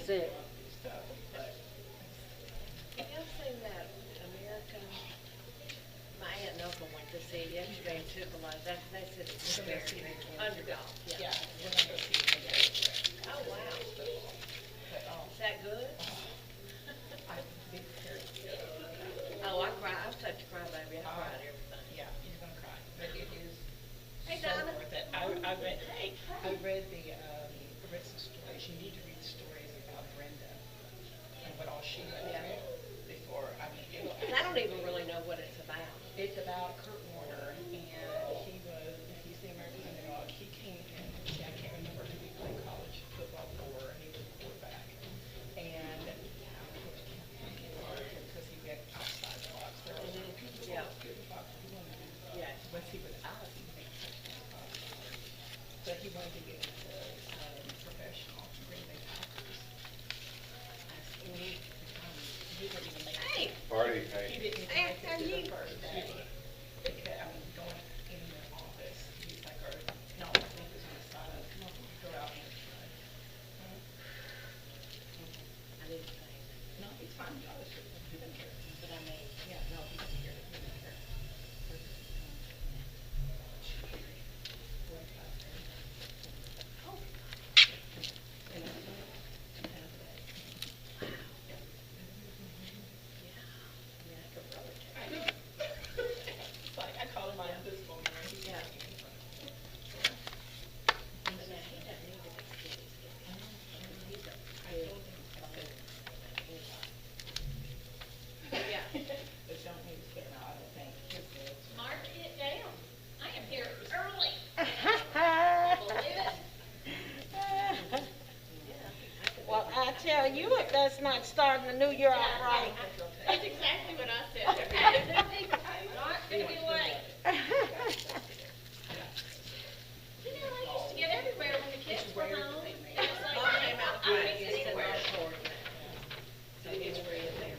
That's it. stuff. But Have y'all seen that American? My aunt and uncle went to see it yesterday in Tupelo. They said it was we're very gonna see good. it. Underdog. Yeah, we're gonna go see it together. Oh, wow. But Is that good? I big parents. Oh, I cried. I was such a crybaby. I cried everything. Yeah, you're gonna cry, but it is Hey, so Donna. worth it. I read. Hey, I read some stories. You need to read the stories about Brenda and what all she went Yeah. through before. I mean, And I don't even really know what it's about. it's about Kurt Warner, and he's the American underdog. He came in. See, I can't remember who he played college football for. He was a quarterback, and because he went outside the box. There were some people Yeah. who good box. He wanted to do. Yeah. Once he was out, he made but he wanted to get into professional Green Bay Packers. He didn't even make Hey. Party, He hey. didn't even Hey, make how it to you? the first day. Because, I mean, going in the office, he's like, or, no, I think it was on the side of, come on, go out and try. I didn't think. No, he's fine, he always should, he didn't care. But I mean, Yeah, no, he didn't care, he didn't care. oh, yeah, I could really check. It's like, I call him my invisible man. He's Yeah. like, But now he doesn't need to be skinny, skinny. He's a I big told him, I said, Yeah. but don't need to sit now, I don't think. He's good. Mark it down. I am here early. Believe it? Well, I tell you, that's not starting the new year out right. That's exactly what I said. Not gonna be late. You know, I used to get everywhere when the kids were home. It was like, Mom came out I good, was it's in anywhere. our short now. So it's free in there.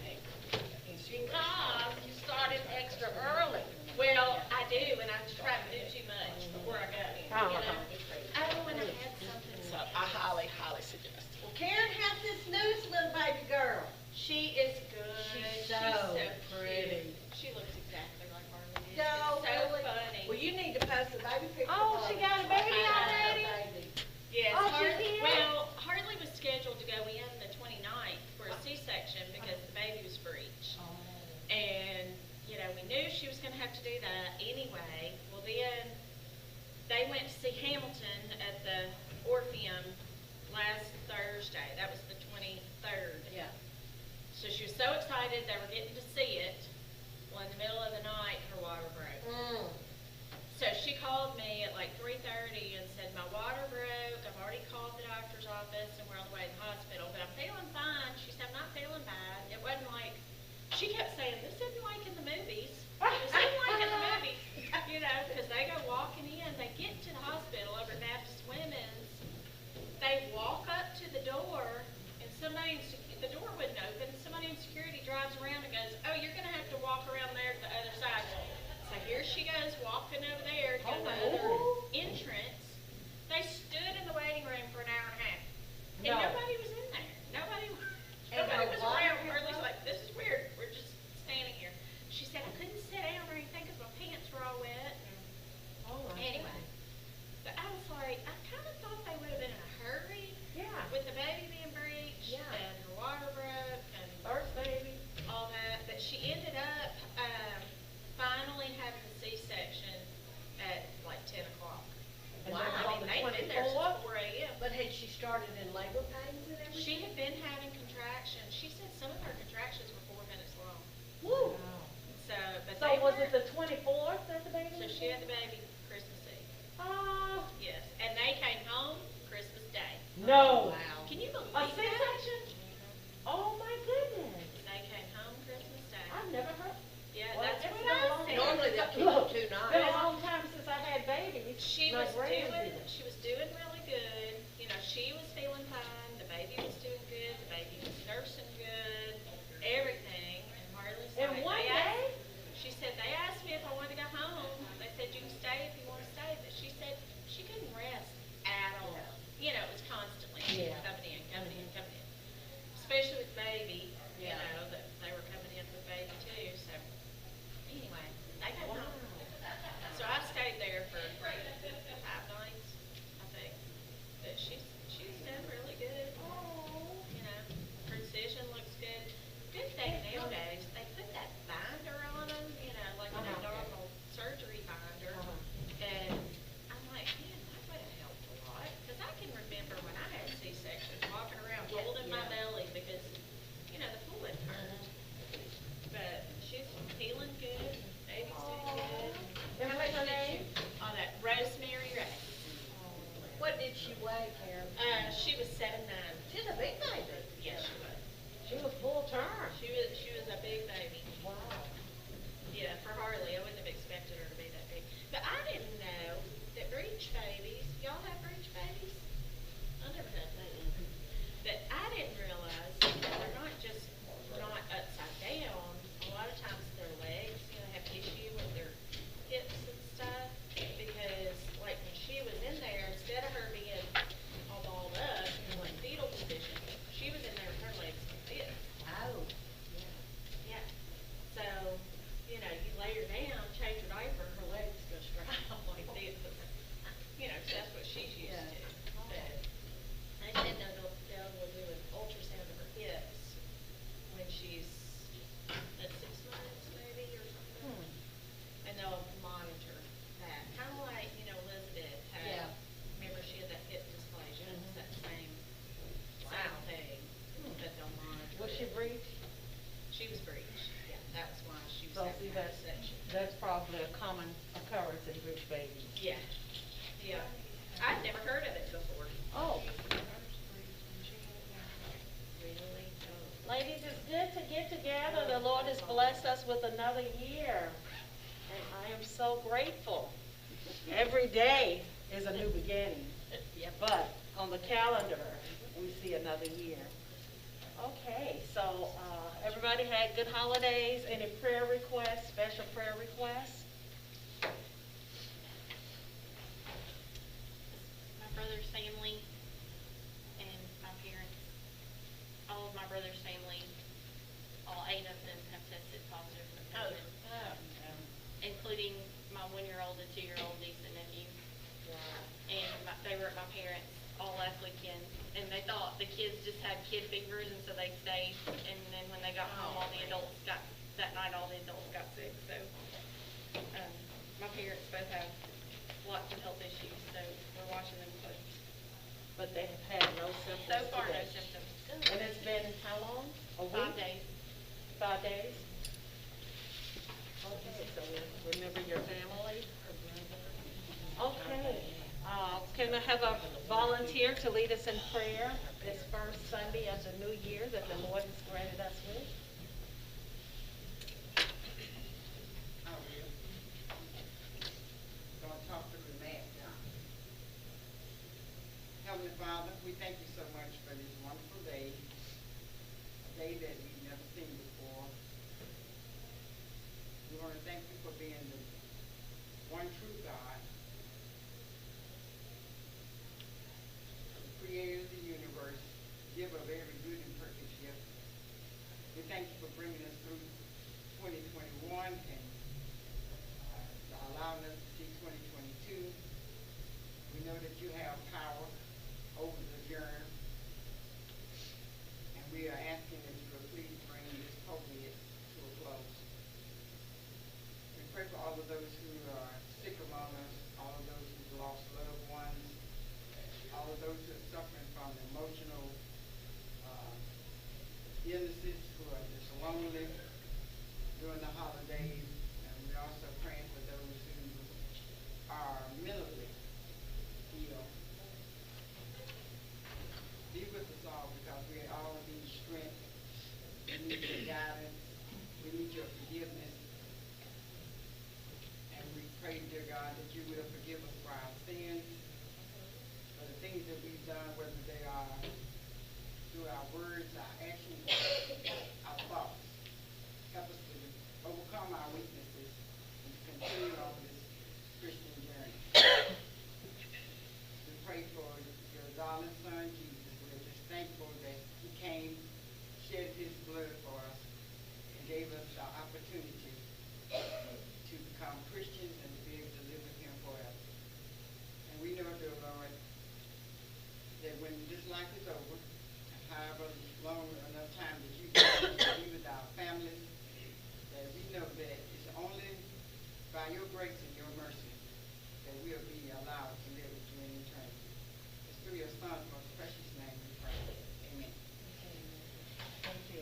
Because you started extra early. Well, I do, and I try to do too much before I go. You know? Oh, and I had something. So I highly, highly suggest. Well, Karen has this news little baby girl. She is good. She's so pretty. cute. She looks exactly like Harley. It's No, so really? funny. Well, you need to post a baby picture. Oh, of she her. got a baby I already? know. Yes, Oh, she's here? well, Harley was scheduled to go in the 29th for a C-section because the baby was breech. And, you know, we knew she was gonna have to do that anyway. Well, then, they went to see Hamilton at the Orpheum last Thursday. That was the 23rd. Yeah. So she was so excited they were getting to see it. Well, in the middle of the night, her water broke. So she called me at like 3:30 and said, my water broke. I've already called the doctor's office and we're on the way to the hospital, but I'm feeling fine. She said, I'm not feeling bad. It wasn't like, she kept saying, this isn't like in the movies. This isn't like in the movies. You know, because they go walking in, they get to the hospital over at Baptist Women's. They walk up to the door and the door wouldn't open. Somebody in security drives around and goes, oh, you're going to have to walk around there to the other side. So here she goes walking over there to the other entrance. They stood in the waiting room for an hour and a half. And No. nobody was in there. Nobody was And around. the water Hurley's like, this is weird. We're just standing here. She said, I couldn't sit down or anything because my pants were all wet. Anyway. But I was like, I kind of thought they would have been in a hurry. Yeah. With the baby being breached Yeah. and her water broke and First baby. all that, but she ended up finally having the C-section at like 10 o'clock. And Wow. that was I on mean, the they'd been there 24th? since 4 a.m. But had she started in labor pains and everything? She had been having contractions. She said some of her contractions were 4 minutes long. Woo. So, but So they was were, it the 24th that the baby so was she had born? the baby Christmas Eve. Oh, Yes, and they came home Christmas Day. no. Wow. Can you believe A that? C-section? Oh, my goodness. They came home Christmas Day. I've never heard. Yeah, Well, that's it's what been a I long said. Normally they'll keep Look, them 2 Been a nights. long time since I had babies. She My was grands doing, did it. she was doing really good. You know, she was feeling fine. The baby was doing good. The baby was nursing good. Everything. And Harley's In like, one they day? asked, she said, they asked me if I wanted to go home. They said, you can stay if you want to stay. But she said she couldn't rest at all. You know, it was constantly Yeah. coming in, coming in, coming in. Karen? She was 7'9". She's a big baby. Yes, she was. She was full term. She was a big baby. Wow. Yeah, for Harley, I wouldn't have expected her to be that big. But I didn't know that breech babies, y'all have breech babies? I never had that. But I didn't realize that they're not just not upside down. A lot of times their legs, have issue with their hips and stuff. Because like when she was in there, instead of her being all balled up in like fetal position, she was in there with her legs like this. Oh. Yeah. So, you lay her down, change her diaper, her legs go straight out like this. So that's what she's used Yeah. to. But they said they'll do an ultrasound of her hips when she's at 6 months maybe or something. And they'll monitor that. Kind of like, Elizabeth had, Yeah. remember she had that hip dysplasia, it's that same thing that they'll monitor. Was she breech? She was breech. Yeah, that was why she was So having see, that that's, section. that's probably a common occurrence in breech babies. Yeah, yeah. I'd never heard of it before. Oh. Really? Ladies, it's good to get together. The Lord has blessed us with another year. And I am so grateful. Every day is a new beginning. But on the calendar, we see another year. Okay, so everybody had good holidays. Any prayer requests, special prayer requests? My brother's family and my parents, all of my brother's family, all 8 of them have tested positive for COVID, including my 1-year-old and 2-year-old niece and nephew. And they were at my parents' all last weekend, and they thought the kids just had kid fevers, and so they stayed. And then when they got home, all the adults got sick. So my parents both have lots of health issues, so we're watching them close. But they have had no symptoms So far, no today. symptoms. And it's been how long? A week? 5 days. 5 days? Okay, so remember your family. Okay, can I have a volunteer to lead us in prayer this first Sunday of the new year that the Lord has granted us with? I will. Gonna talk to the man now. Heavenly Father, we thank you so much for this wonderful day, a day that we've never seen before. We want to thank you for being the one true God, the creator of the universe, giver of every good and perfect gift. We thank you for bringing us through 2021 and allowing us to see 2022. We know that you have power over the germ, and we are asking that you will please bring this COVID to a close. We pray for all of those who are sick among us, all of those who've lost loved ones, all of those who are suffering from emotional illnesses, who are just lonely during the holidays, and we're also praying for those who are mentally ill. Be with us all, because we all need strength, we need your guidance, we need your forgiveness, and we pray, dear God, that you will forgive us for our sins, for the things that we've done, whether they are through our words, our actions, our thoughts. Help us to overcome our weaknesses and to continue on this Christian journey. We pray for your darling son, Jesus. We're just thankful that he came, shed his blood for us, and gave us the opportunity to become Christians and to be able to live with him forever. And we know, dear Lord, that when this life is over, however long enough time that you give us to be with our families, that we know that it's only by your grace and your mercy that we'll be allowed to live with you in eternity. It's through your Son's most precious name we pray. Amen. Thank you.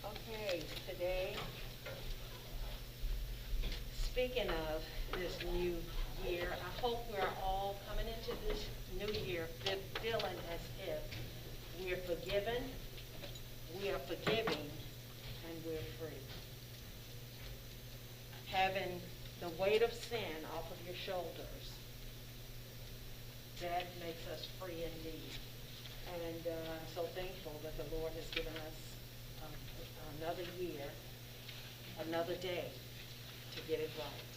Okay, today, speaking of this new year, I hope we're all shoulders, that makes us free indeed. And I'm so thankful that the Lord has given us another year, another day to get it right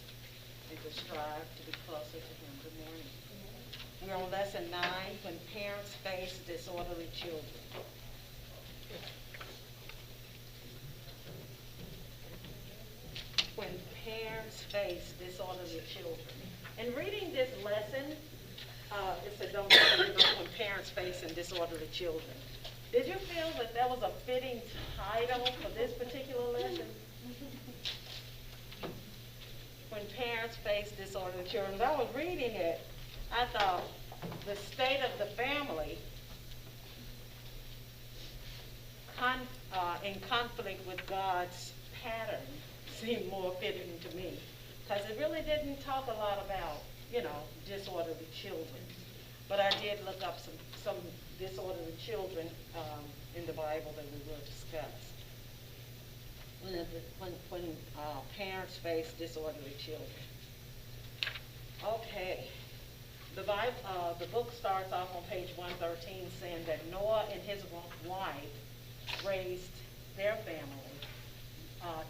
and to strive to be closer to Him. Good morning. We're on lesson 9, when parents face disorderly children. When parents face disorderly children. In reading this lesson, it said don't forget about when parents face disorderly children. Did you feel that that was a fitting title for this particular lesson? When parents face disorderly children. As I was reading it, I thought the state of the family in conflict with God's pattern seemed more fitting to me, because it really didn't talk a lot about, disorderly children. But I did look up some disorderly children in the Bible that we will discuss. When parents face disorderly children. Okay. The book starts off on page 113 saying that Noah and his wife raised their family,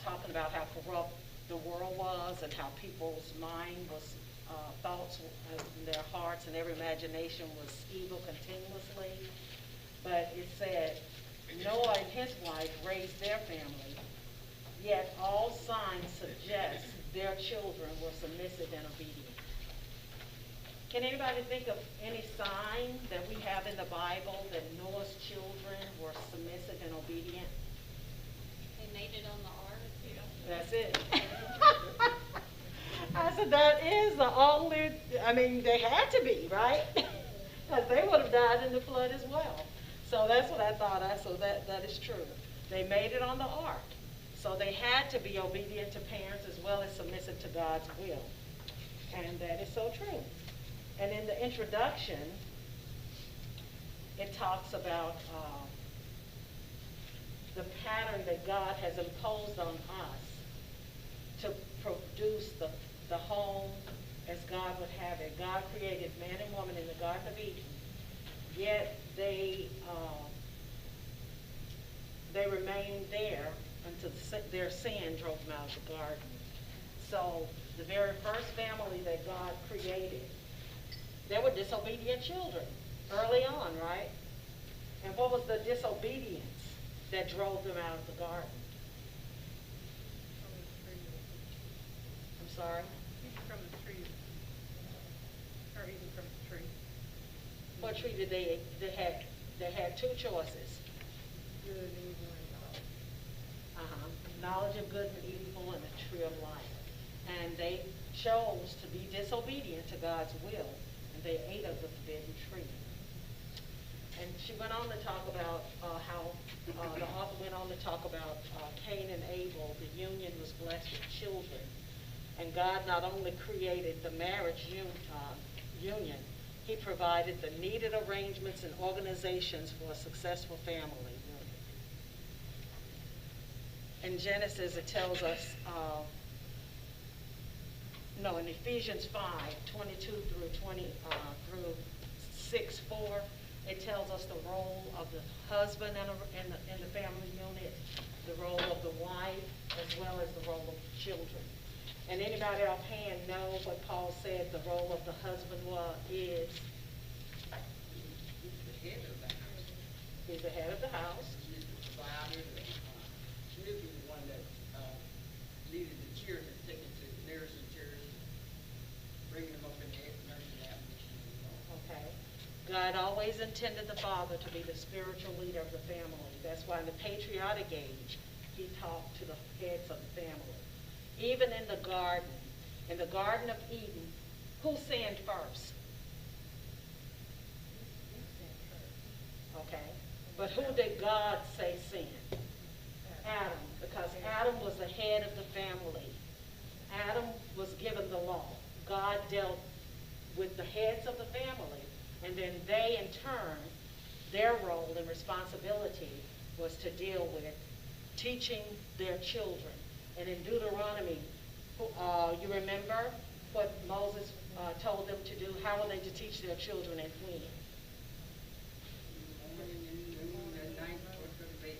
talking about how corrupt the world was and how people's mind was, thoughts in their hearts and every imagination was evil continuously. But it said Noah and his wife raised their family, yet all signs suggest their children were submissive and obedient. Can anybody think of any sign that we have in the Bible that Noah's children were submissive and obedient? They made it on the ark. Yeah. That's it. I said, that is the only, they had to be, right? Because they would have died in the flood as well. So that's what I thought. So that is true. They made it on the ark. So they had to be obedient to parents as well as submissive to God's will. And that is so true. And in the introduction, it talks about the pattern that God has imposed on us to produce the home as God would have it. God created man and woman in the Garden of Eden, yet they remained there until their sin drove them out of the garden. So the very first family that God created, they were disobedient children early on, right? And what was the disobedience that drove them out of the garden? I'm sorry? From the tree, or even from the tree. What tree did they had two choices. Good and evil and Knowledge of good and evil and the tree of life. And they chose to be disobedient to God's will, and they ate of the forbidden tree. And she went on to talk about how the author went on to talk about Cain and Abel. The union was blessed with children. And God not only created the marriage union, He provided the needed arrangements and organizations for a successful family union. In Genesis, it tells us, in Ephesians 5:22 through 6:4, it tells us the role of the husband in the family unit, the role of the wife, as well as the role of the children. And anybody offhand know what Paul said the role of the husband is? He's the head of the house. He's the head of the house. He's the provider. He was the one that leaded the children, taking to nursing children, bringing them up in the nursing atmosphere. Okay. God always intended the father to be the spiritual leader of the family. That's why in the patriotic age, He talked to the heads of the family. Even in the Garden of Eden, who sinned first? Okay. But who did God say sinned? Adam, because Adam was the head of the family. Adam was given the law. God dealt with the heads of the family, and then they, in turn, their role and responsibility was to deal with teaching their children. And in Deuteronomy, you remember what Moses told them to do, how are they to teach their children and when? Morning and noon and night before go to bed.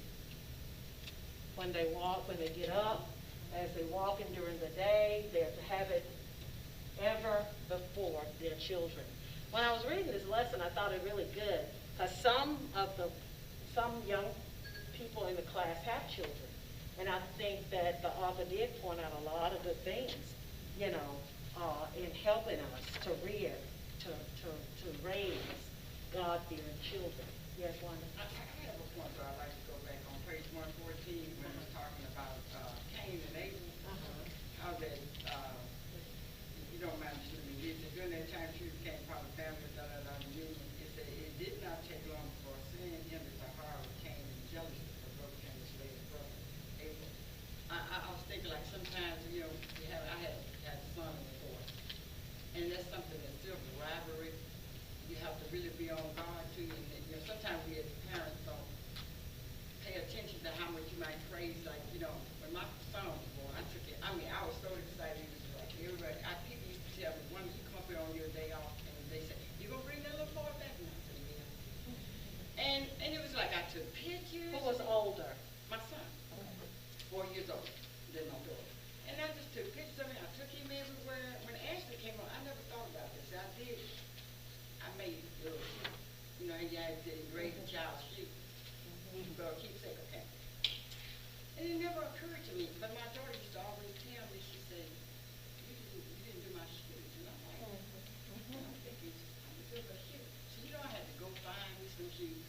When they walk, when they get up, as they walk in during the day, they're to have it ever before their children. When I was reading this lesson, I thought it really good, because some young people in the class have children, and I think that the author did point out a lot of good things, you know, in helping us to rear, to raise God-fearing children. Yes, Wanda? I have a point, but I'd like to go back on page 114 when it's talking about Cain and Abel. How that, you don't mind shooting me, during that time she became part of the family, union. It said, it did not take long before sin entered the heart of Cain and jealousy for brother Cain to slay his brother Abel. I was thinking like sometimes, you know, I had a son before, and that's something that's still rivalry. You have to really be on guard too, and you know, sometimes we as parents don't pay attention to how much you might praise, like, you know, when my son was born, I took it, I mean, I was so excited, it was like everybody, people used to tell me, one, you come up here on your day off, and they say, you gonna bring that little boy back? And I said, yeah. And it was like, I took pictures. Who was older? My son, 4 years old, then my daughter. And I just took pictures of him, I took him everywhere. When Ashley came on, I never thought about this, I did. I made little shoes. You know, you had to grade the child's shoe. But keepsake, okay. And it never occurred to me, but my daughter used to always tell me, she said, you didn't do my shoes. And I'm like, I'm thinking, I'm going to do my shoes. So you know, I had to go find me some shoes.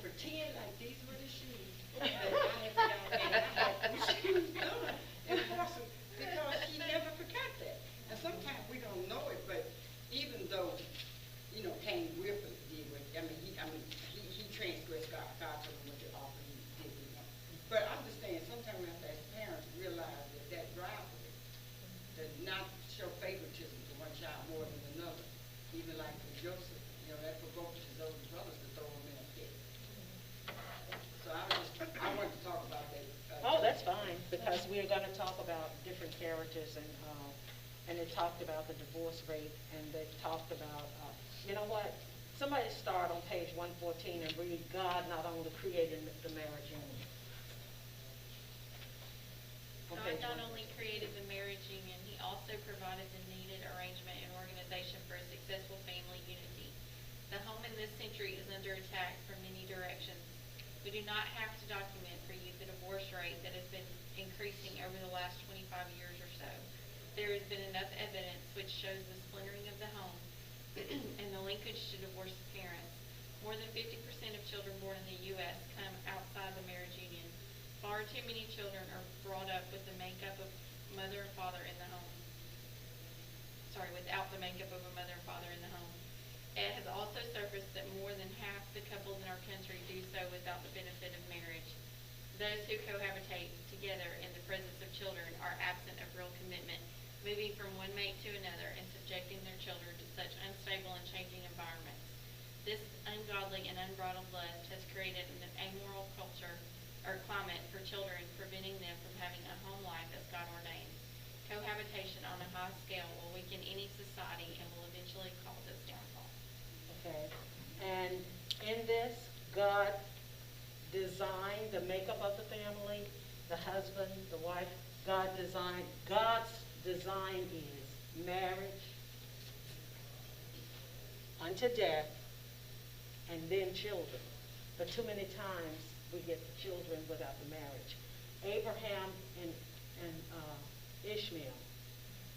Pretend like these were the shoes that I had got, and I had these shoes done. And awesome, because she never forgot that. And sometimes we don't know it, but even though, you know, Cain willfully did what, he transgressed God told him what the offer he did, you know. But I'm just saying, sometimes we have to, as parents, realize that rivalry does not show favoritism to one child more than another. Even like with Joseph, you know, that provoked his older brothers to throw him in a pit. So I wanted to talk about that. Oh, that's fine, because we're going to talk about different characters, and it talked about the divorce rate, and they talked about, you know what? Somebody start on page 114 and read, God not only created the marriage union. God not only created the marriage union, he also provided the needed arrangement and organization for a successful family unity. The home in this century is under attack from many directions. We do not have to document for you the divorce rate that has been increasing over the last 25 years or so. There has been enough evidence which shows the splintering of the home and the linkage to divorced parents. More than 50% of children born in the U.S. come outside the marriage union. Far too many children are brought up with the makeup of mother and father in the home. Without the makeup of a mother and father in the home. It has also surfaced that more than half the couples in our country do so without the benefit of marriage. Those who cohabitate together in the presence of children are absent of real commitment, moving from one mate to another and subjecting their children to such unstable and changing environments. This ungodly and unbridled lust has created an amoral culture or climate for children, preventing them from having a home life as God ordains. Cohabitation on a high scale will weaken any society and will eventually cause its downfall. Okay, and in this, God designed the makeup of the family, the husband, the wife. God's design is marriage unto death, and then children. But too many times we get the children without the marriage. Abraham and Ishmael,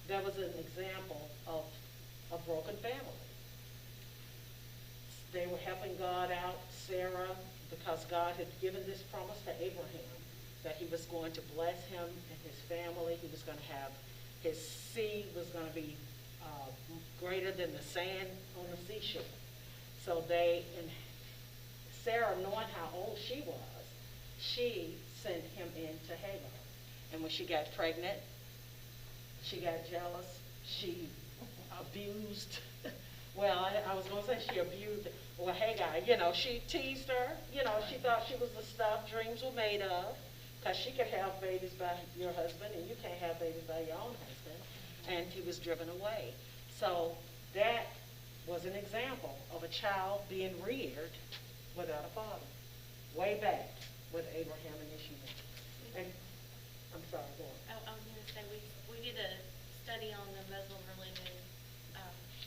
that was an example of a broken family. They were helping God out, Sarah, because God had given this promise to Abraham that he was going to bless him and his family. He was going to have, his seed was going to be greater than the sand on the seashore. So and Sarah, knowing how old she was, she sent him into Hagar. And when she got pregnant, she got jealous. She abused. Well, I was going to say she abused, well, Hagar, you know, she teased her. You know, she thought she was the stuff dreams were made of, because she could have babies by your husband, and you can't have babies by your own husband. And he was driven away. So that was an example of a child being reared without a father, way back with Abraham and Ishmael. And I'm sorry, go on. I was gonna say, we did a study on the Muslim religion,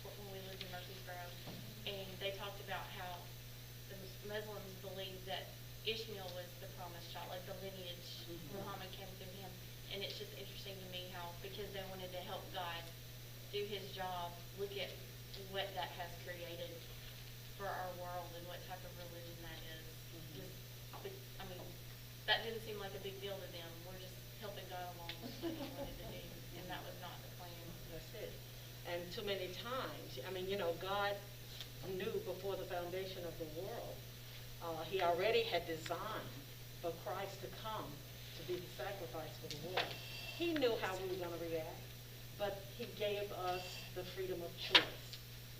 when we lived in Murfreesboro, and they talked about how the Muslims believe that Ishmael was the promised child, like the lineage, Muhammad came through him. And it's just interesting to me how, because they wanted to help God do his job, look at what that has created for our world and what type of religion that is. Just, I mean, that didn't seem like a big deal to them. We're just helping God along with what he wanted to do, and that was not the plan. That's it. And too many times, I mean, you know, God knew before the foundation of the world, he already had designed for Christ to come to be the sacrifice for the world. He knew how we were going to react, but he gave us the freedom of choice.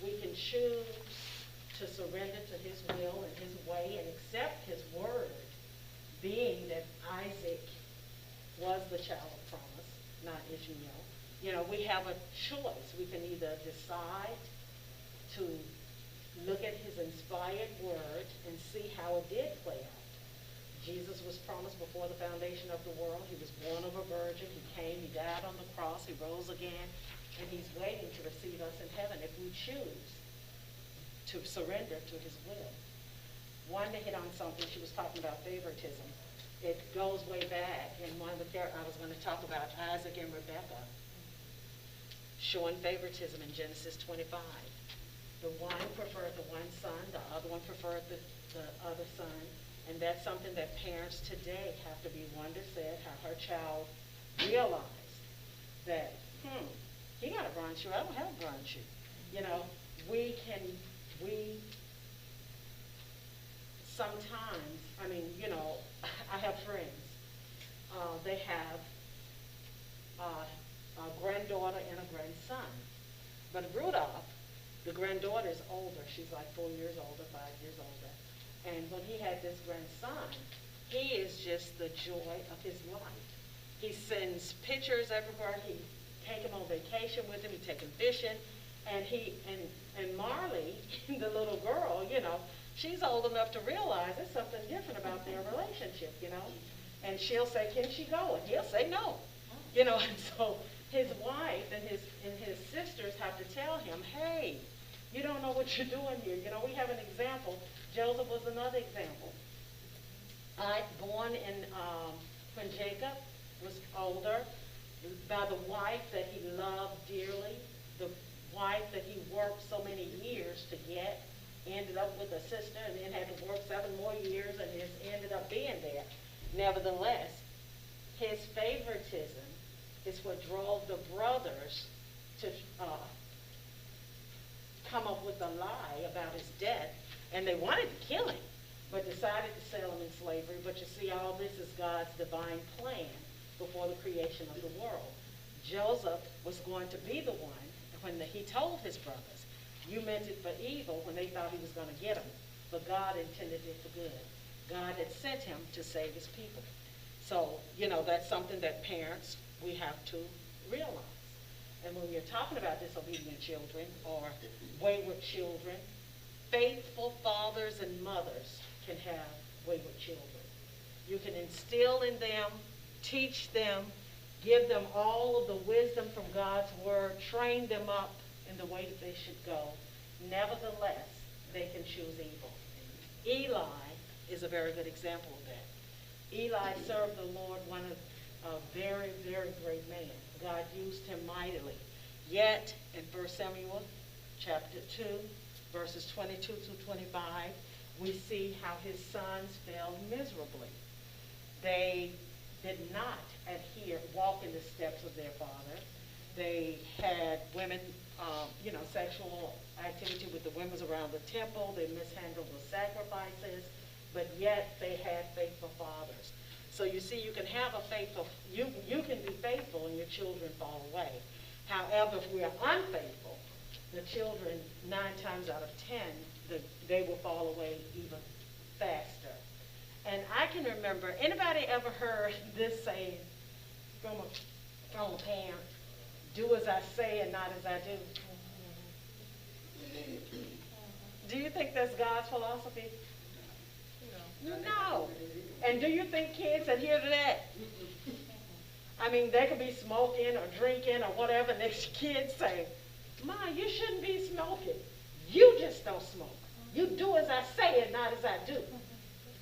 We can choose to surrender to his will and his way and accept his word, being that Isaac was the child of promise, not Ishmael. You know, we have a choice. We can either decide to look at his inspired word and see how it did play out. Jesus was promised before the foundation of the world. He was born of a virgin. He came, he died on the cross, he rose again, and he's waiting to receive us in heaven if we choose to surrender to his will. Wanda hit on something. She was talking about favoritism. It goes way back, and one of the I was going to talk about Isaac and Rebekah showing favoritism in Genesis 25. The one preferred the one son, the other one preferred the other son. And that's something that parents today have to be. Wanda said how her child realized that, he got a brown shoe, I don't have a brown shoe. You know, we sometimes, I mean, you know, I have friends. They have a granddaughter and a grandson. But Rudolph, the granddaughter is older. She's like 4 years older, 5 years older. And when he had this grandson, he is just the joy of his life. He sends pictures everywhere. He take him on vacation with him. He take him fishing. And Marley, the little girl, you know, she's old enough to realize there's something different about their relationship, you know. And she'll say, can she go? And he'll say no. You know, and so his wife and his sisters have to tell him, hey, you don't know what you're doing here. You know, we have an example. Joseph was another example. Born in, when Jacob was older, by the wife that he loved dearly, the wife that he worked so many years to get, ended up with a sister and then had to work 7 more years and just ended up being there. Nevertheless, his favoritism is what drove the brothers to come up with a lie about his death, and they wanted to kill him, but decided to sell him in slavery. But you see, all this is God's divine plan before the creation of the world. Joseph was going to be the one when he told his brothers, you meant it for evil, when they thought he was going to get them, but God intended it for good. God had sent him to save his people. So, you know, that's something that parents, we have to realize. And when you're talking about disobedient children or wayward children, faithful fathers and mothers can have wayward children. You can instill in them, teach them, give them all of the wisdom from God's word, train them up in the way that they should go. Nevertheless, they can choose evil. Eli is a very good example of that. Eli served the Lord, a very, very great man. God used him mightily. Yet, in 1 Samuel chapter 2, verses 22 through 25, we see how his sons fell miserably. They did not walk in the steps of their father. They had women, sexual activity with the women around the temple. They mishandled the sacrifices, but yet they had faithful fathers. So you see, you can have a faithful, you can be faithful and your children fall away. However, if we are unfaithful, the children, 9 times out of 10, they will fall away even faster. And I can remember, anybody ever heard this saying from a parent, do as I say and not as I do? Do you think that's God's philosophy? No. No. And do you think kids adhere to that? I mean, they could be smoking or drinking or whatever, and these kids say, Ma, you shouldn't be smoking. You just don't smoke. You do as I say and not as I do.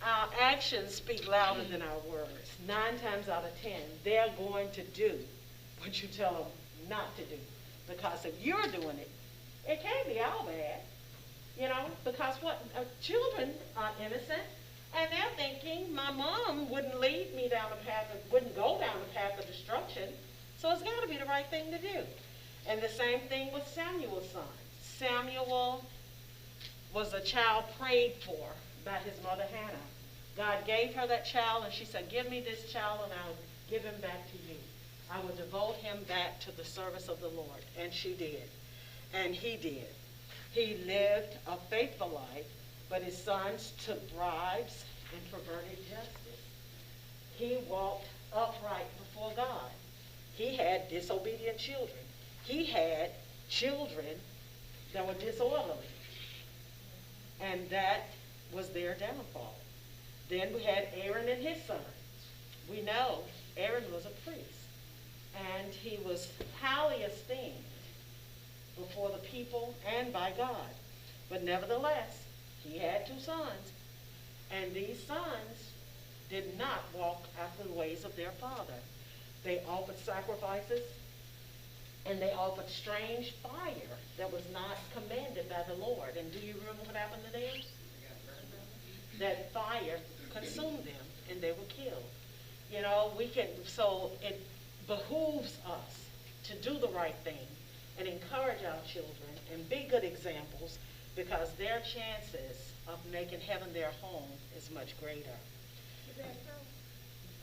Our actions speak louder than our words. 9 times out of 10, they're going to do what you tell them not to do. Because if you're doing it, it can't be all bad. You know, because children are innocent, and they're thinking, my mom wouldn't lead me down the path wouldn't go down the path of destruction, so it's got to be the right thing to do. And the same thing with Samuel's son. Samuel was a child prayed for by his mother Hannah. God gave her that child, and she said, give me this child, and I'll give him back to you. I will devote him back to the service of the Lord. And she did. And he did. He lived a faithful life, but his sons took bribes and perverted justice. He walked upright before God. He had disobedient children. He had children that were disorderly. And that was their downfall. Then we had Aaron and his sons. We know Aaron was a priest, and he was highly esteemed before the people and by God. But nevertheless, he had 2 sons, and these sons did not walk after the ways of their father. They offered sacrifices, and they offered strange fire that was not commanded by the Lord. And do you remember what happened to them? That fire consumed them, and they were killed. You know, so it behooves us to do the right thing and encourage our children and be good examples, because their chances of making heaven their home is much greater. But that's how,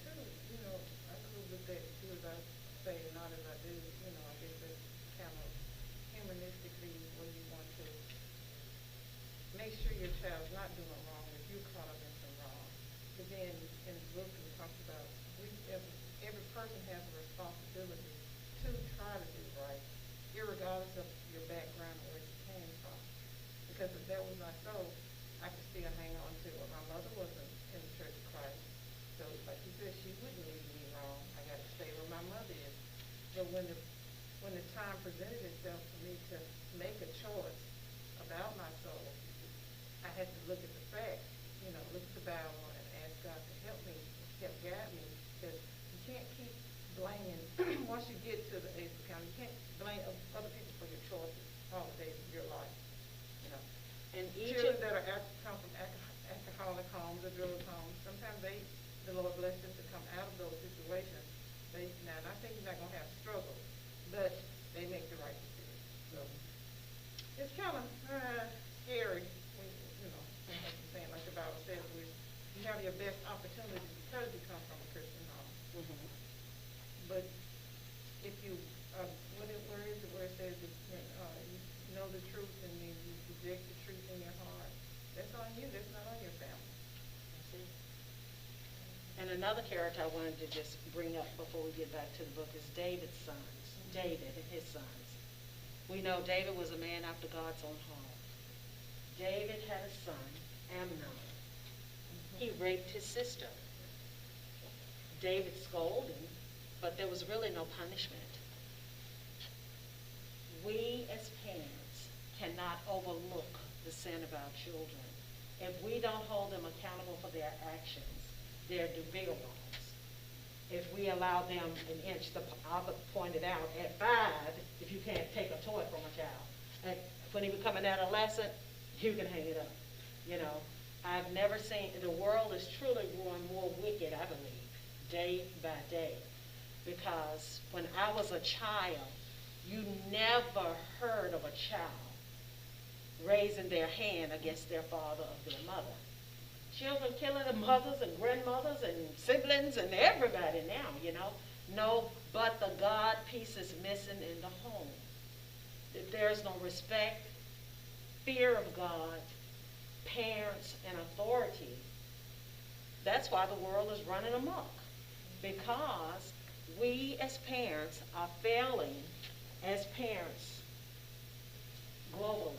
kind of, you know, I grew with that, do as I say, not as I do. You know, I guess that's kind of humanistically when you want to make sure your child's not doing wrong if you're caught up in some wrong. But then in the book it talks about every person has a responsibility to try to do right, irregardless of your background or where you came from. Because if that was not so, I could still hang on to it. My mother wasn't in the Church of Christ, so like you said, she wouldn't lead me wrong. I got to stay where my mother is. But when the time presented itself for me to make a choice about my soul, I had to look at the facts, you know, look at the Bible and ask God to help me, help guide me, because you can't keep blaming, once you get to the age of account, you can't blame other people for your choices all the days of your life, you know. And each children that come from alcoholic homes or drug homes, sometimes the Lord bless them to come out of those situations. Now, I think you're not going to have struggle, but they make the right decision. So it's kind of scary, when, you know, like you're saying, like the Bible says, you have your best opportunity because you come from a Christian home. Mm-hmm. But if you, where is it where it says that, you know the truth and you reject the truth in your heart, that's on you, that's not on your family. And another character I wanted to just bring up before we get back to the book is David's sons. David and his sons. We know David was a man after God's own heart. David had a son, Amnon. He raped his sister. David scolded him, but there was really no punishment. We as parents cannot overlook the sin of our children. If we don't hold them accountable for their actions, they'll do bigger wrongs. If we allow them an inch, the author pointed out, at 5, if you can't take a toy from a child, when he become an adolescent, you can hang it up. You know, I've never seen, the world is truly growing more wicked, I believe, day by day. Because when I was a child, you never heard of a child raising their hand against their father or their mother. Children killing their mothers and grandmothers and siblings and everybody now, you know. No, but the God piece is missing in the home. If there's no respect, fear of God, parents, and authority, that's why the world is running amok. Because we as parents are failing as parents globally.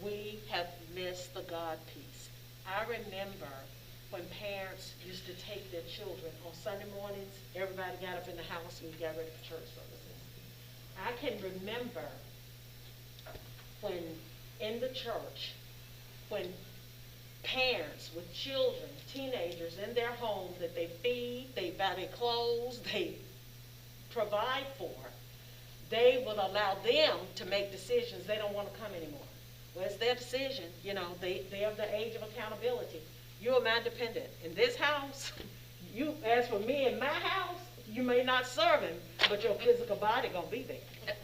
we have missed the God piece. I remember when parents used to take their children on Sunday mornings, everybody got up in the house and we got ready for church services. I can remember when in the church, when parents with children, teenagers in their homes that they feed, they buy their clothes, they provide for, they will allow them to make decisions. They don't want to come anymore. Well, it's their decision. You know, they're of the age of accountability. You are my dependent. In this house, you, as for me in my house, you may not serve him, but your physical body gonna be there.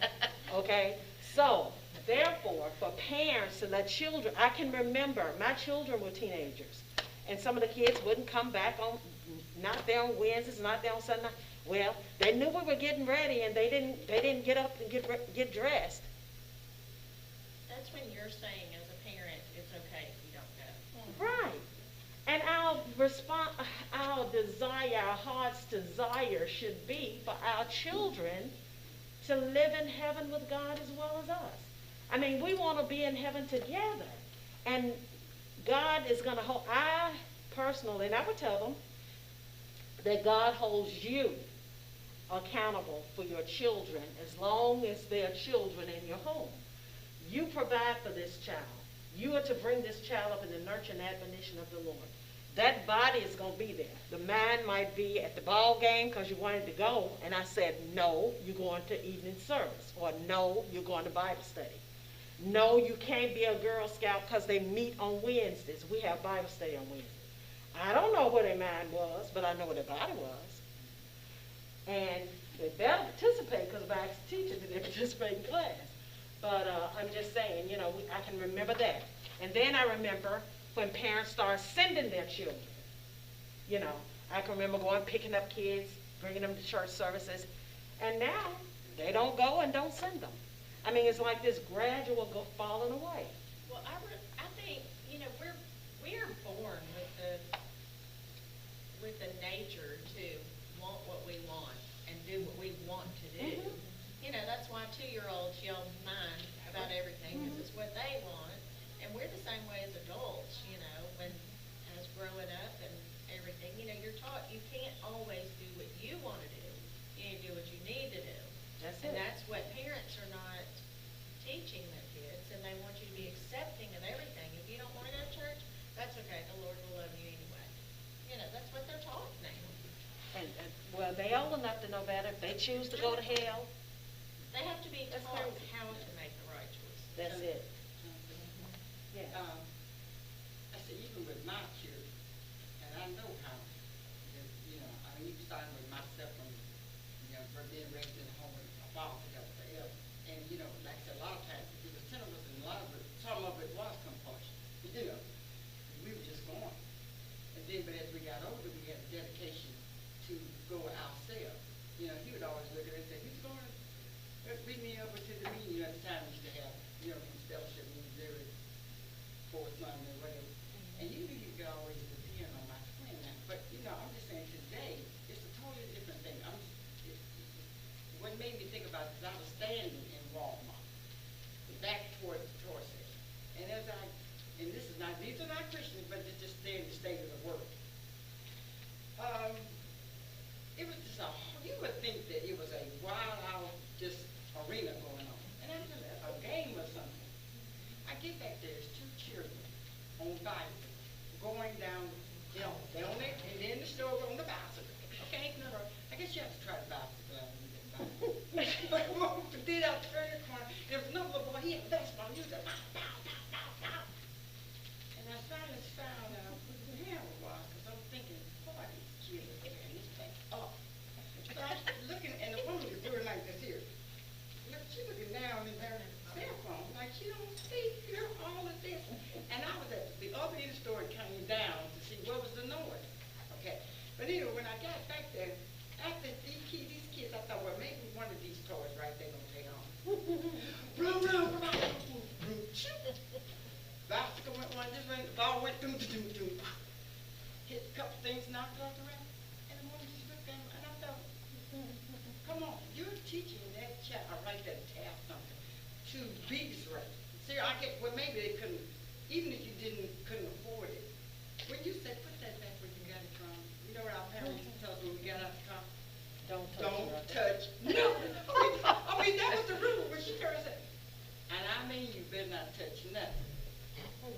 Okay? So, therefore, for parents to let children, I can remember my children were teenagers, and some of the kids wouldn't come back on, not there on Wednesdays, not there on Sunday night. Well, they knew we were getting ready, and they didn't get up and get dressed. That's when you're saying as a parent, it's okay if you don't go. Right. And our desire, our heart's desire should be for our children to live in heaven with God as well as us. I mean, we want to be in heaven together. And God is going to hold, I personally, and I would tell them that God holds you accountable for your children as long as they're children in your home. You provide for this child. You are to bring this child up in the nurture and admonition of the Lord. That body is going to be there. The mind might be at the ball game because you wanted to go, and I said, no, you're going to evening service, or no, you're going to Bible study. No, you can't be a Girl Scout because they meet on Wednesdays. We have Bible study on Wednesdays. I don't know where their mind was, but I know where their body was. And they better participate because if I asked the teacher, did they participate in class? But I'm just saying, you know, I can remember that. And then I remember when parents started sending their children. You know, I can remember going, picking up kids, bringing them to church services. And now they don't go and don't send them. I mean, it's like this gradual falling away. Well, I think, you know, we are born with the nature to want what we want and do what we want to do. Mm-hmm. You know, that's why 2-year-olds yell mine about everything, because it's what they want. And we're the same way as adults, you know, when as growing up and everything, you know, you're taught you can't always do what you want to do. You need to do what you need to do. That's And it. that's what parents are not teaching their kids, and they want you to be accepting of everything. If you don't want to go to church, that's okay. The Lord will love you anyway. You know, that's what they're taught now. And well, they old enough to know better. If they choose to go to hell, They have to be That's taught crazy. how to make the right choice. that's it. Yeah. I said, even with my children, and I know how, you know, I mean, even starting with myself from, you know, being raised in a home with a father together forever. And, you know, like I said, a lot of times, there was 10 of us, and a lot of it, some of it was compulsion, you know. We were just going. And then, but as we got older, we had a dedication to go ourselves. You know, he would always look at us and say, who's going to bring me over to the meeting? You know, at the time we used to have, you know, these fellowship meetings every fourth Sunday or whatever. And you knew you could always depend on my twin now. But, you know, I'm just saying today, it's a totally different thing. What made me think about it is I was standing in Walmart, back towards the tour section. And and this is not, these are not Christians, but it's just there in the state of the world. It was just you would think that it was a wild out just arena going on. And I was a game or something. I get back there, there's 2 children on bicycle going down, you know, down there, and then the store on the bicycle. Okay, no, I guess you have to try the bicycle out when you get bicycle. But come on, we did out the third corner, there was another little boy, he had a baseball, he was like, pow, pow, pow, pow, pow. And I finally found out who the hell it was, because I'm thinking, boy, these kids are tearing this thing up. So I was looking, and the woman was doing like this here. Look, she looking down in her cell phone, like she don't see, hear all of this. And I was at the other end of the store and came down to see what was the noise. Okay. But anyway, when I got back there, after these kids, I thought, well, maybe one of these toys right there gonna take on. Boom, boom, boom, boom, boom, shoot. Bicycle went one, this went, the ball went doom, doom, doom. Hit a couple things, knocked off the rack. And the woman just looked at me, and I thought, come on, you're teaching that child right there to have something, to be straight. See, I get, well, maybe they couldn't, even if you couldn't afford it. When you say, put that back where you got it from, you know what our parents tell us when we got out the car? Don't touch Don't nothing. touch. No, I mean, that was the rule when she turned and said, and I mean, you better not touch nothing.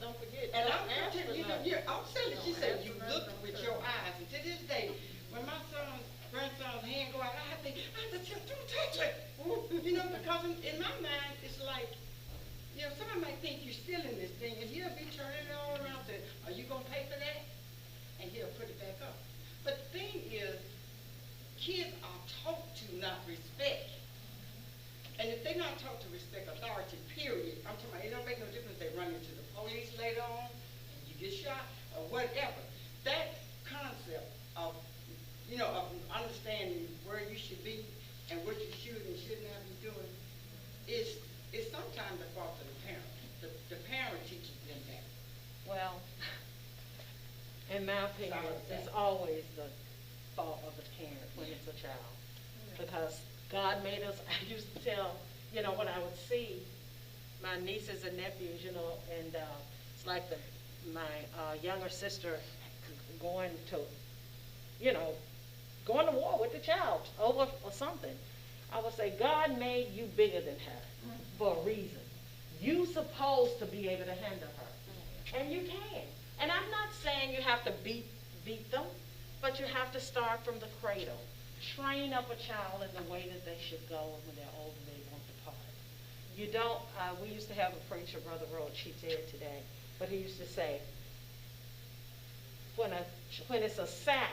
Don't forget. And I'm don't ask for telling you, nothing. yeah, I'm telling you, she Don't said, ask you for look nothing, with don't your touch. eyes. And to this day, when my grandson's hand go out, I have to tell him, don't touch it. You know, because in my mind, it's like, you know, somebody might think you're stealing this thing, and he'll be turning it all around, saying, are you gonna pay for that? And he'll put it back up. But the thing is, kids are taught to not respect. And if they're not taught to respect authority, period, I'm talking about, it don't make no difference if they run into the police later on, and you get shot, or whatever. That concept of, you know, of understanding where you should be and what you should and shouldn't have been doing is sometimes the fault of the parent. The parent teaches them that. Well, in my opinion, it's always the fault of the parent when it's a child. Because God made us, I used to tell, you know, when I would see my nieces and nephews, you know, and it's like my younger sister going to, you know, going to war with the child over or something. I would say, God made you bigger than her for a reason. You supposed to be able to handle her. And you can. And I'm not saying you have to beat them, but you have to start from the cradle. Train up a child in the way that they should go, and when they're older, they won't depart. You don't, we used to have a preacher, Brother Roach, he's dead today, but he used to say, when it's a sap,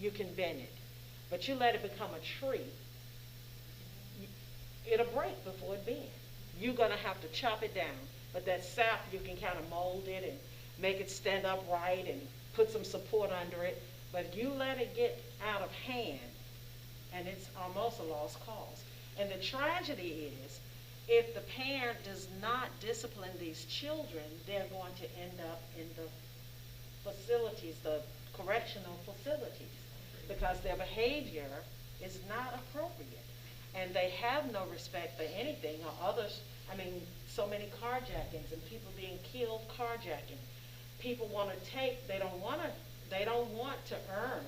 you can bend it. But you let it become a tree, it'll break before it bends. You're going to have to chop it down. But that sap, you can kind of mold it and make it stand upright and put some support under it. But you let it get out of hand, and it's almost a lost cause. And the tragedy is, if the parent does not discipline these children, they're going to end up in the facilities, the correctional facilities, because their behavior is not appropriate. And they have no respect for anything or others. I mean, so many carjackings and people being killed carjacking. People want to take, they don't want to earn.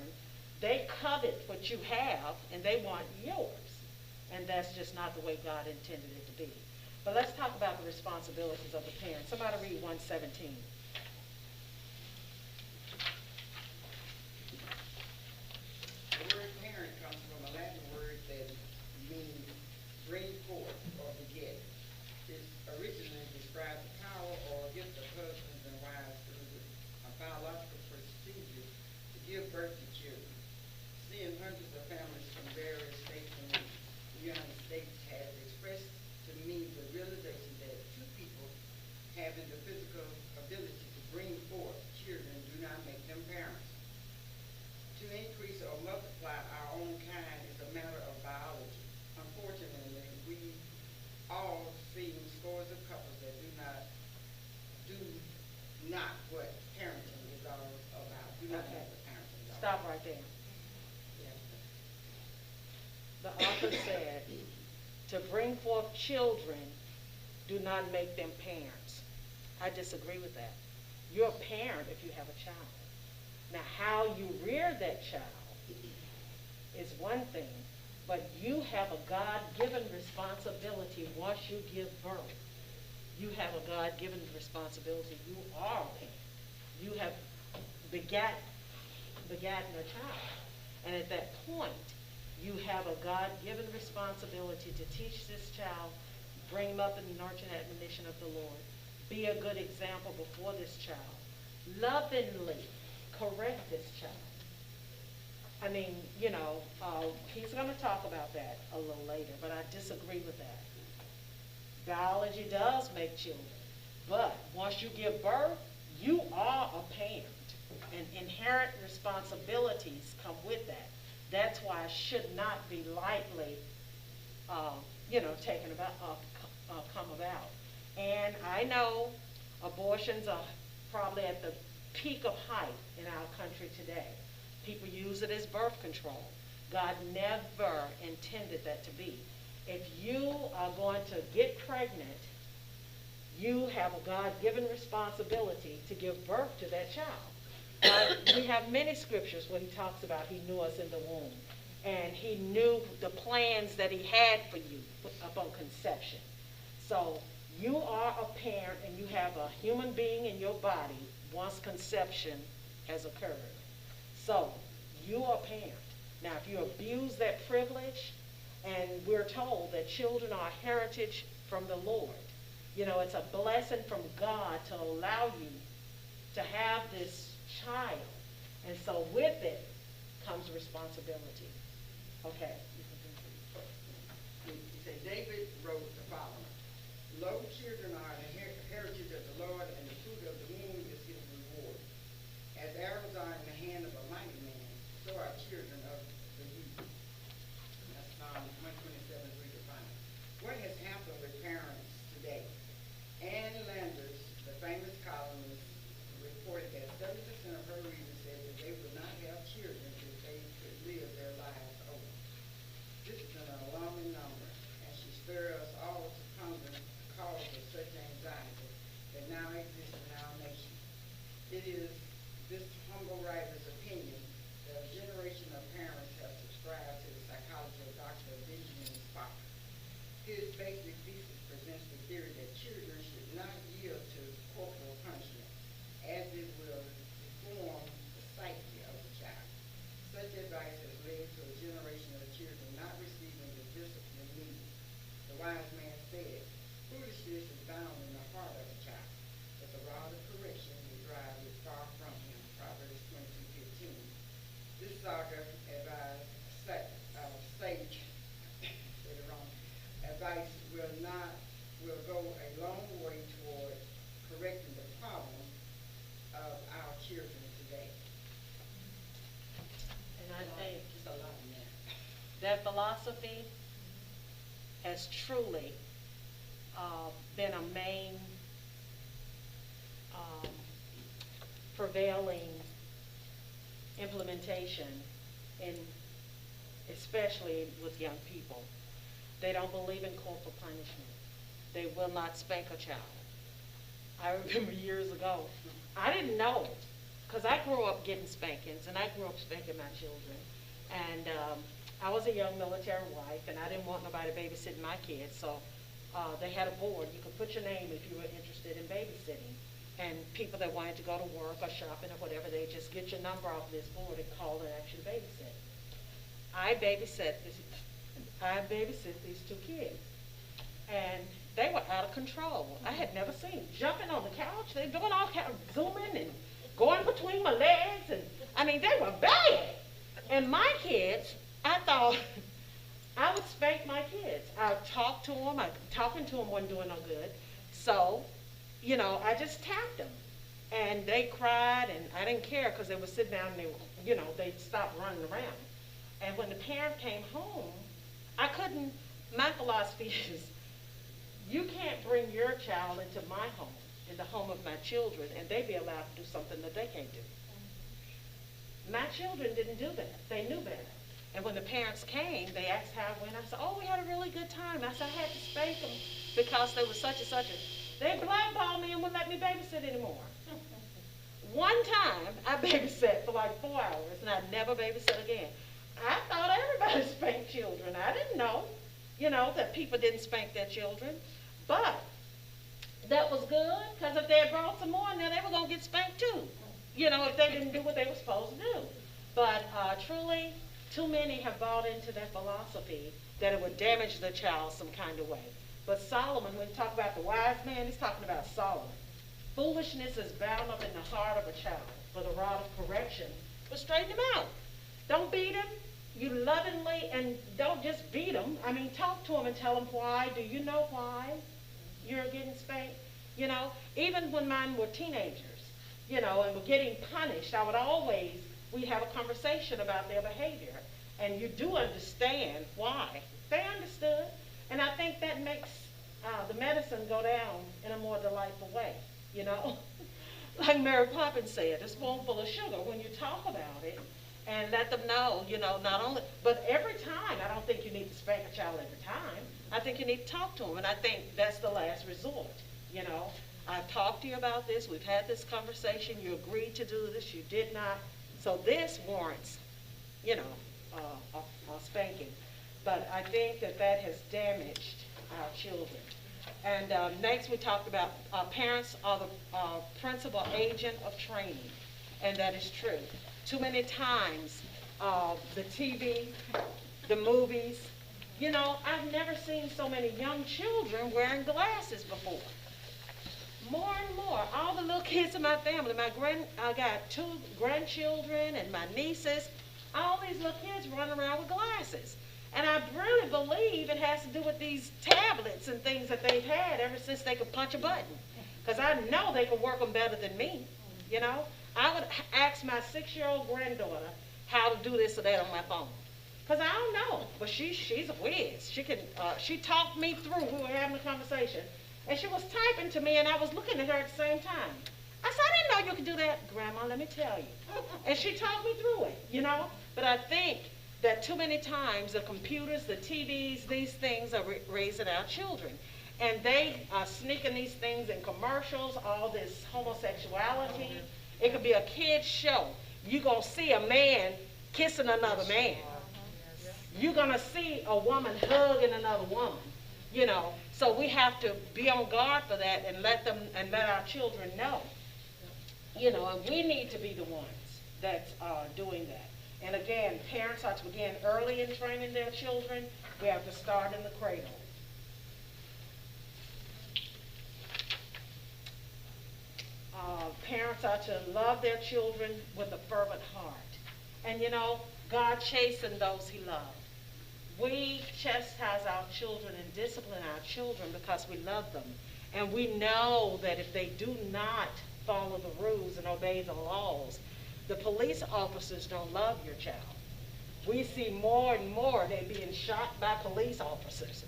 They covet what you have and they want yours. And that's just not the way God intended it to be. But let's talk about the responsibilities of the parent. Somebody read 117. The word parent comes from a Latin word that means bring forth or beget. It originally describes the power or gift of husbands and wives through a biological procedure to give birth to children. Seeing hundreds of families from various states in the United States has expressed to me the realization that two people having the physical ability to bring forth children do not make them parents. To increase or multiply our own kind is a matter of biology. Unfortunately, we all see scores of couples that do not what parenting is all about. Do not Okay. have what parenting is all Stop about. right there. Yeah. The author said, to bring forth children, do not make them parents. I disagree with that. You're a parent if you have a child. Now, how you rear that child is one thing, but you have a God-given responsibility once you give birth. You have a God-given responsibility. You are a parent. You have begotten a child. And at that point, you have a God-given responsibility to teach this child, bring him up in the nurture and admonition of the Lord, be a good example before this child, lovingly correct this child. I mean, you know, he's going to talk about that a little later, but I disagree with that. Biology does make children, but once you give birth, you are a parent, and inherent responsibilities come with that. That's why it should not be lightly, taken about, come about. And I know abortions are probably at the peak of height in our country today. People use it as birth control. God never intended that to be. If you are going to get pregnant you have a God-given responsibility to give birth to that child. We have many scriptures where he talks about he knew us in the womb, and he knew the plans that he had for you upon conception. So you are a parent, and you have a human being in your body once conception has occurred. So you are a parent. Now, if you abuse that privilege, and we're told that children are a heritage from the Lord, you know, it's a blessing from God to allow you to have this child. And so with it comes responsibility. Okay. He said, David wrote the following: Lo, children are the heritage of the Lord, and the fruit of the womb is his reward. As arrows are in the hand of a mighty man, so are children of the youth. That's Psalm 127, 3-5. What has happened with parents today? Ann Landers, the famous columnist, reported that 70% of her readers said that they would not have children if they could live their lives over. This is an alarming number, and she stirred us all to ponder the cause of such anxiety that now exists in our nation. It is this humble writer's opinion that a generation of parents have subscribed to the psychology of Dr. Benjamin Spock. His basic thesis presents the theory that children should not yield to corporal punishment, as it will deform the psyche of the child. Such advice has led to a generation of children not receiving the discipline needed. The wise man said, foolishness is bound in the heart of a child, but the rod of correction will drive it far from him. Proverbs 22:15. This saga advised sage said it wrong. Advice will go a long way toward correcting the problem of our children today. And I think Just a lot in there. that philosophy has truly been a main prevailing implementation in, especially with young people. They don't believe in corporal punishment. They will not spank a child. I remember years ago, I didn't know, because I grew up getting spankings, and I grew up spanking my children. And I was a young military wife, and I didn't want nobody babysitting my kids, so they had a board. You could put your name if you were interested in babysitting. And people that wanted to go to work or shopping or whatever, they just get your number off this board and call and ask you to babysit. I babysit these two kids, and they were out of control. I had never seen them jumping on the couch. They doing all kind of zooming and going between my legs, and I mean, they were bad. And my kids, I thought I would spank my kids. I would talk to them. Talking to them wasn't doing no good. So, you know, I just tapped them, and they cried, and I didn't care because they would sit down and they'd stop running around. And when the parent came home, I couldn't. My philosophy is, you can't bring your child into my home, in the home of my children, and they be allowed to do something that they can't do. My children didn't do that. They knew better. And when the parents came, they asked how it went. I said, oh, we had a really good time. I said, I had to spank them because they were such and such. They blackballed me and wouldn't let me babysit anymore. One time, I babysat for like 4 hours, and I never babysit again. I thought everybody spanked children. I didn't know, that people didn't spank their children. But that was good, because if they had brought some more, now they were going to get spanked too, if they didn't do what they were supposed to do. But truly, too many have bought into that philosophy that it would damage the child some kind of way. But Solomon, when he talks about the wise man, he's talking about Solomon. Foolishness is bound up in the heart of a child, but a rod of correction will straighten him out. Don't beat him. You lovingly, and don't just beat him. I mean, talk to him and tell him why. Do you know why you're getting spanked? Even when mine were teenagers, and were getting punished, we'd have a conversation about their behavior. And you do understand why. They understood. And I think that makes the medicine go down in a more delightful way, Like Mary Poppins said, a spoonful of sugar when you talk about it and let them know, not only, but every time. I don't think you need to spank a child every time. I think you need to talk to them, and I think that's the last resort. You know, I've talked to you about this. We've had this conversation. You agreed to do this. You did not. So this warrants, you know, a spanking. But I think that that has damaged our children. And next we talked about parents are the principal agent of training. And that is true. Too many times, the TV, the movies, you know, I've never seen so many young children wearing glasses before. More and more. All the little kids in my family, I got 2 grandchildren and my nieces, all these little kids running around with glasses. And I really believe it has to do with these tablets and things that they've had ever since they could punch a button. Because I know they can work them better than me, you know. I would ask my 6-year-old granddaughter how to do this or that on my phone. Because I don't know, but she's a whiz. She talked me through, we were having a conversation, and she was typing to me, and I was looking at her at the same time. I said, I didn't know you could do that. Grandma, let me tell you. And she talked me through it, you know. But I think that too many times the computers, the TVs, these things are raising our children. And they are sneaking these things in commercials, all this homosexuality. It could be a kid's show. You're going to see a man kissing another man. You're going to see a woman hugging another woman, you know. So we have to be on guard for that and let our children know, you know, and we need to be the ones that's doing that. And again, parents are to begin early in training their children. We have to start in the cradle. Parents are to love their children with a fervent heart. And you know, God chastens those he loves. We chastise our children and discipline our children because we love them. And we know that if they do not follow the rules and obey the laws, the police officers don't love your child. We see more and more they being shot by police officers.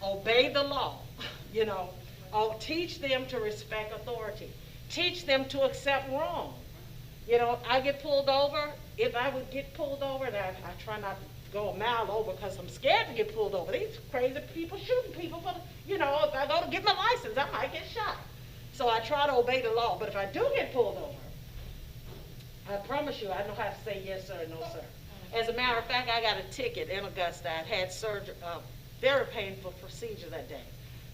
Obey the law, you know. Teach them to respect authority. Teach them to accept wrong. You know, I get pulled over. If I would get pulled over, and I try not to go a mile over because I'm scared to get pulled over. These crazy people shooting people for, you know, if I go to get my license, I might get shot. So I try to obey the law. But if I do get pulled over, I promise you, I know how to say yes, sir, no, sir. As a matter of fact, I got a ticket in Augusta. I'd had surgery, very painful procedure that day.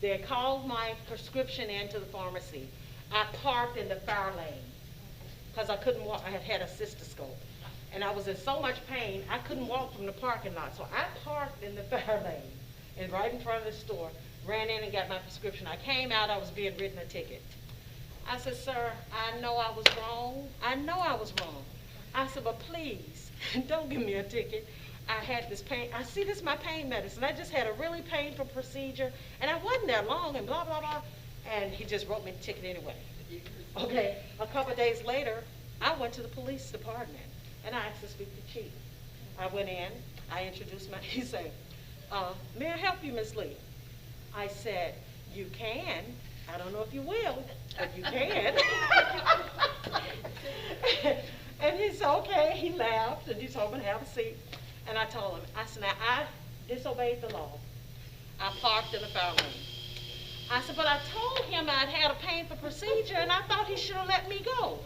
They had called my prescription into the pharmacy. I parked in the fire lane because I couldn't walk. I had had a cystoscope. And I was in so much pain, I couldn't walk from the parking lot. So I parked in the fire lane and right in front of the store, ran in and got my prescription. I came out, I was being written a ticket. I said, sir, I know I was wrong. I know I was wrong. I said, but please, don't give me a ticket. I had this pain. I see, this is my pain medicine. I just had a really painful procedure, and I wasn't there long, and blah, blah, blah. And he just wrote me the ticket anyway. Okay, a couple of days later, I went to the police department, and I asked to speak to Chief. I went in, I introduced myself. He said, may I help you, Ms. Lee? I said, you can. I don't know if you will, but you can. And he said, okay. He laughed, and he told me to have a seat. And I told him, I said, now, I disobeyed the law. I parked in the fire lane. I said, but I told him I'd had a painful procedure, and I thought he should have let me go.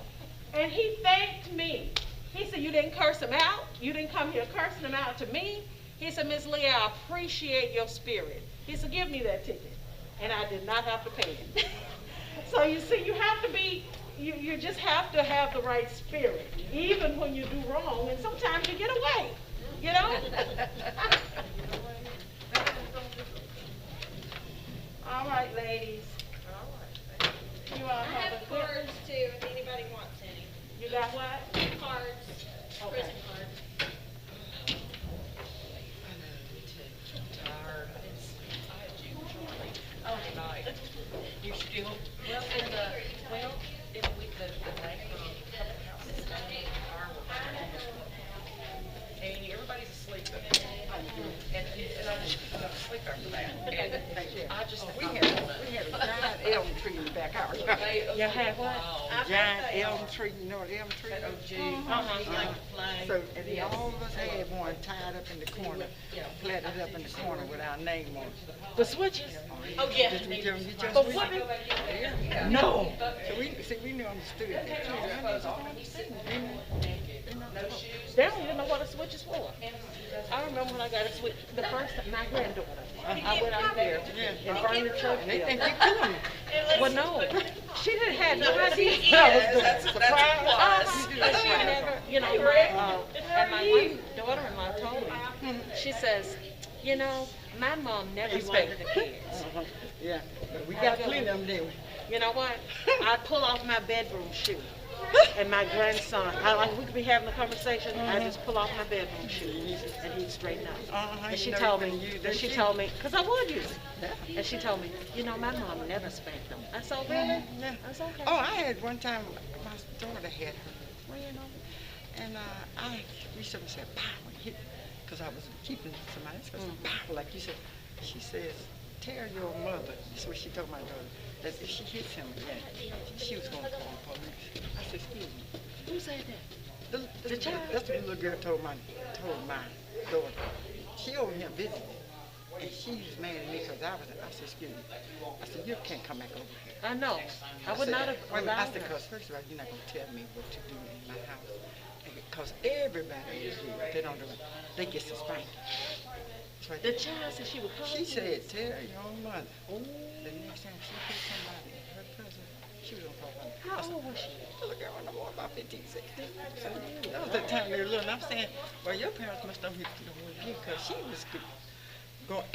And he thanked me. He said, you didn't curse him out? You didn't come here cursing him out to me? He said, Ms. Lee, I appreciate your spirit. He said, give me that ticket. And I did not have to pay it. So you see, you have to be, you just have to have the right spirit, even when you do wrong, and sometimes you get away, you know? All right, ladies. You all I have have a good cards too, if anybody wants any. You got what? Cards, Okay. prison cards. Oh, night. You still, well, in the, well, in the week, the night from public houses, and everybody's asleep. And I just couldn't sleep after that. And I just, We had a giant elm tree in the back of our yard. You had what? giant elm tree, you know what elm tree is? Oh, gee, like a flag. So, and all of us had one tied up in the corner, planted up in the corner with our name on it. The switches? Oh, yeah. Did we just, you just But we- what? Yeah. No. So we knew understood that. They don't even know what a switch is for. I remember when I got a switch, the first time, my granddaughter, I went out there and burned the church And they bill. think you killing me. Well, no, she didn't have no idea. That's what it But she never, you know, and my one daughter-in-law told me, she says, you know, my mom never spanked the kids. Yeah, but we got plenty of them there. You know what? I pull off my bedroom shoe. And my grandson, we could be having a conversation, I just pull off my bedroom shoe and he'd straighten up. And she told me, because I would use it. And she told me, you know, my mom never spanked them. I said, really? Yeah. I said, okay. Oh, I had one time, my daughter had her friend over, and I reached up and said, pow, and hit, because I was keeping somebody else, pow, like you said. She says, tell your mother, this is what she told my daughter, that if she hits him again, she was going to call the police. I said, excuse me. Who said that? The child? That's what the little girl told my daughter. She over here visiting, and she was mad at me because I said, excuse me. I said, you can't come back over here. I know. I would not have I allowed said, her. because first of all, you're not going to tell me what to do in my house. Because everybody is here. They don't do it. They get suspended. Right The there. child said she would call She you. said, tell your own mother. The next time she hit somebody, her cousin, she was going to call her. How old was she? Little girl, no more about 15, 16. That was the time they were little. And I'm saying, well, your parents must have hit you because she was going